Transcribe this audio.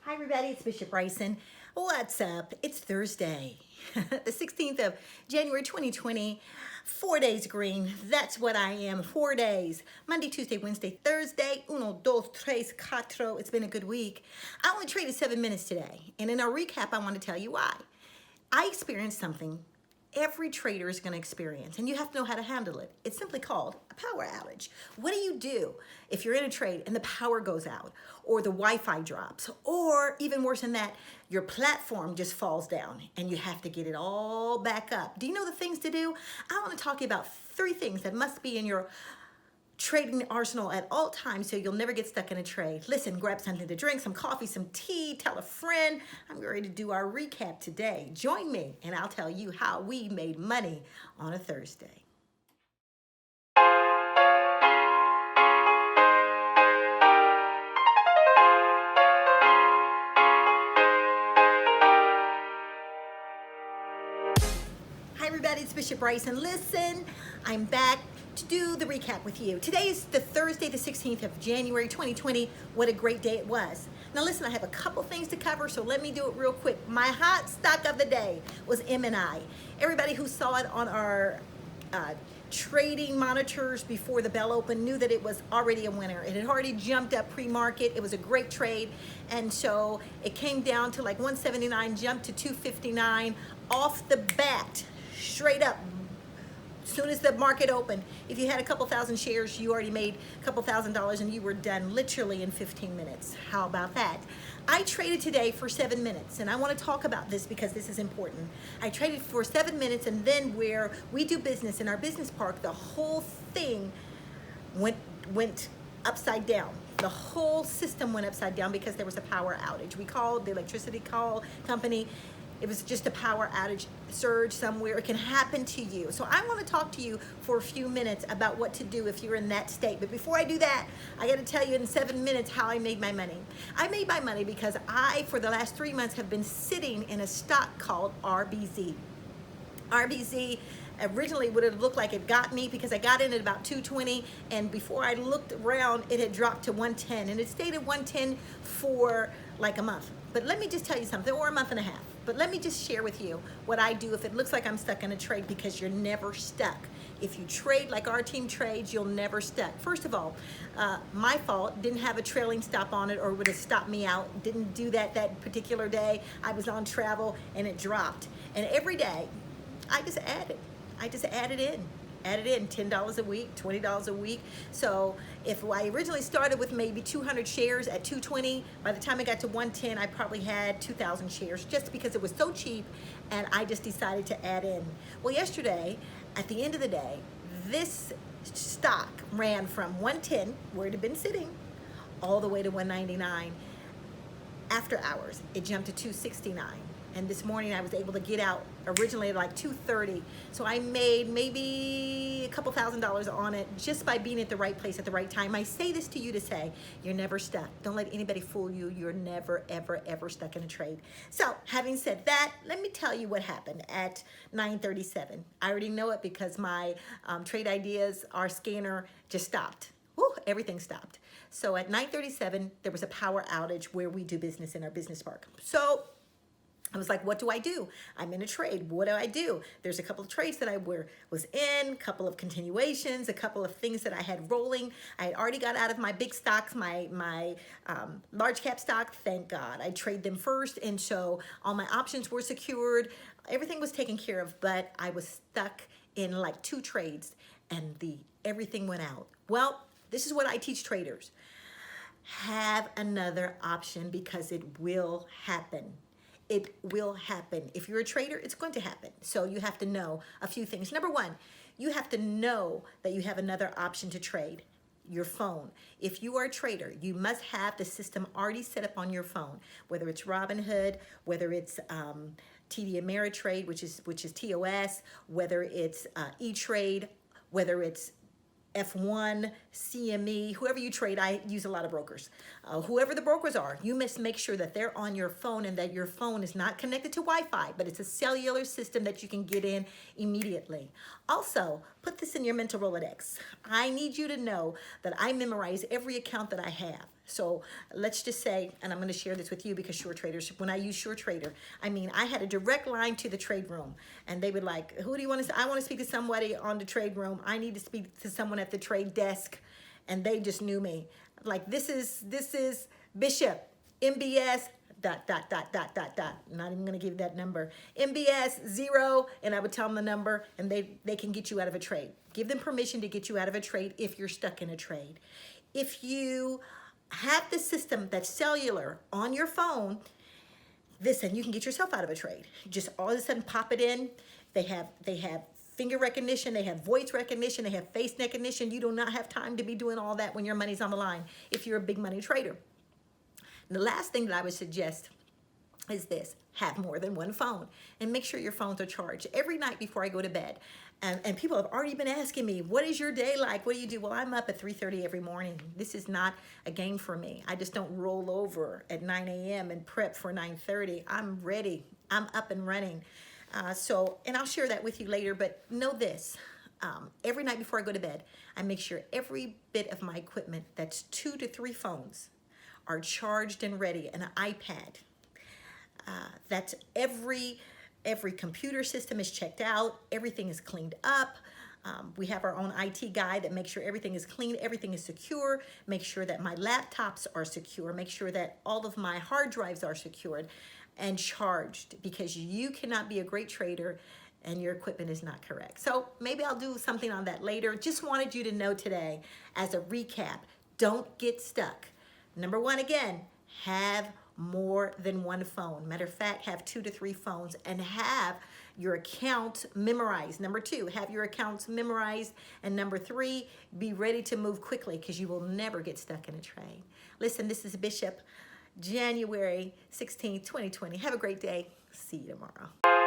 Hi everybody, it's Bishop Bryson. What's up? It's Thursday, the 16th of January 2020. 4 days green, that's what I am, 4 days. Monday, Tuesday, Wednesday, Thursday, uno, dos, tres, cuatro. It's been a good week. I only traded 7 minutes today. And in our recap, I want to tell you why. I experienced something every trader is going to experience, and you have to know how to handle it. It's simply called a power outage. What do you do if you're in a trade and the power goes out, or the Wi-Fi drops, or even worse than that, your platform just falls down and you have to get it all back up? Do you know the things to do? I want to talk to you about 3 things that must be in your trading arsenal at all times so you'll never get stuck in a trade. Listen, grab something to drink, some coffee, some tea, tell a friend. I'm ready to do our recap today. Join me and I'll tell you how we made money on a Thursday. Hi everybody, it's Bishop Bryson. Listen, I'm back to do the recap with you. Today is the Thursday, the 16th of January, 2020. What a great day it was. Now listen, I have a couple things to cover, so let me do it real quick. My hot stock of the day was MNI. Everybody who saw it on our trading monitors before the bell opened knew that it was already a winner. It had already jumped up pre-market. It was a great trade, and so it came down to like 179, jumped to 259 off the bat, straight up. As soon as the market opened, if you had a couple thousand shares, you already made a couple $1,000s and you were done literally in 15 minutes. How about that? I traded today for 7 minutes, and I want to talk about this because this is important. I traded for 7 minutes, and then where we do business in our business park, the whole thing went upside down. The whole system went upside down because there was a power outage. We called the electricity company. It was just a power outage surge somewhere. It can happen to you. So I want to talk to you for a few minutes about what to do if you're in that state. But before I do that, I got to tell you in 7 minutes how I made my money. I made my money because I, for the last 3 months, have been sitting in a stock called RBZ. RBZ originally would have looked like it got me because I got in at about 220, and before I looked around, it had dropped to 110, and it stayed at 110 for like a month. But let me just tell you something, or a month and a half. But let me just share with you what I do if it looks like I'm stuck in a trade, because you're never stuck. If you trade like our team trades, you'll never stuck. First of all, my fault, didn't have a trailing stop on it or would have stopped me out. Didn't do that particular day. I was on travel and it dropped. And every day, I just added in $10 a week, $20 a week. So if I originally started with maybe 200 shares at 220, by the time I got to 110, I probably had 2,000 shares just because it was so cheap, and I just decided to add in. Well, yesterday, at the end of the day, this stock ran from 110, where it had been sitting, all the way to 199. After hours, it jumped to 269. And this morning I was able to get out originally at like 230. So I made maybe a couple $1,000s on it just by being at the right place at the right time. I say this to you to say, you're never stuck. Don't let anybody fool you. You're never, ever, ever stuck in a trade. So having said that, let me tell you what happened at 9:37. I already know it because my Trade Ideas, our scanner, just stopped. Woo, everything stopped. So at 9:37, there was a power outage where we do business in our business park. So I was like, what do I do? I'm in a trade. What do I do? There's a couple of trades that I was in, a couple of continuations, a couple of things that I had rolling. I had already got out of my big stocks, my large cap stock, thank God. I trade them first, and so all my options were secured. Everything was taken care of, but I was stuck in like 2 trades, and everything went out. Well, this is what I teach traders. Have another option because it will happen. It will happen. If you're a trader, it's going to happen. So you have to know a few things. Number 1, you have to know that you have another option to trade. Your phone. If you are a trader, you must have the system already set up on your phone, whether it's Robinhood, whether it's TD Ameritrade, which is TOS, whether it's E-Trade, whether it's F1, CME, whoever you trade. I use a lot of brokers. Whoever the brokers are, you must make sure that they're on your phone and that your phone is not connected to Wi-Fi, but it's a cellular system that you can get in immediately. Also, put this in your mental Rolodex. I need you to know that I memorize every account that I have. So let's just say, and I'm going to share this with you because Sure Traders, when I use Sure Trader, I mean, I had a direct line to the trade room, and they would like, who do you want to, I want to speak to somebody on the trade room. I need to speak to someone at the trade desk. And they just knew me. Like, this is Bishop, MBS, dot, dot, dot, dot, dot, dot. I'm not even going to give you that number. MBS 0, and I would tell them the number, and they can get you out of a trade. Give them permission to get you out of a trade if you're stuck in a trade. If you have the system that's cellular on your phone, listen, you can get yourself out of a trade. Just all of a sudden pop it in. They have finger recognition, they have voice recognition, they have face recognition. You do not have time to be doing all that when your money's on the line if you're a big money trader. And the last thing that I would suggest is this: have more than one phone, and make sure your phones are charged every night before I go to bed. And people have already been asking me, what is your day like? What do you do? Well, I'm up at 3:30 every morning. This is not a game for me. I just don't roll over at 9 a.m. and prep for 9:30. I'm ready. I'm up and running. And I'll share that with you later, but know this. Every night before I go to bed, I make sure every bit of my equipment, that's 2 to 3 phones, are charged and ready, and an iPad. That's every computer system is checked out, everything is cleaned up. We have our own IT guy that makes sure everything is clean, everything is secure, make sure that my laptops are secure, make sure that all of my hard drives are secured and charged, because you cannot be a great trader and your equipment is not correct. So maybe I'll do something on that later. Just wanted you to know today, as a recap, don't get stuck. Number 1, again, have more than one phone. Matter of fact, have 2 to 3 phones, and have your account memorized. Number 2, have your accounts memorized. And number 3, be ready to move quickly, because you will never get stuck in a trade. Listen, this is Bishop, January 16th, 2020. Have a great day. See you tomorrow.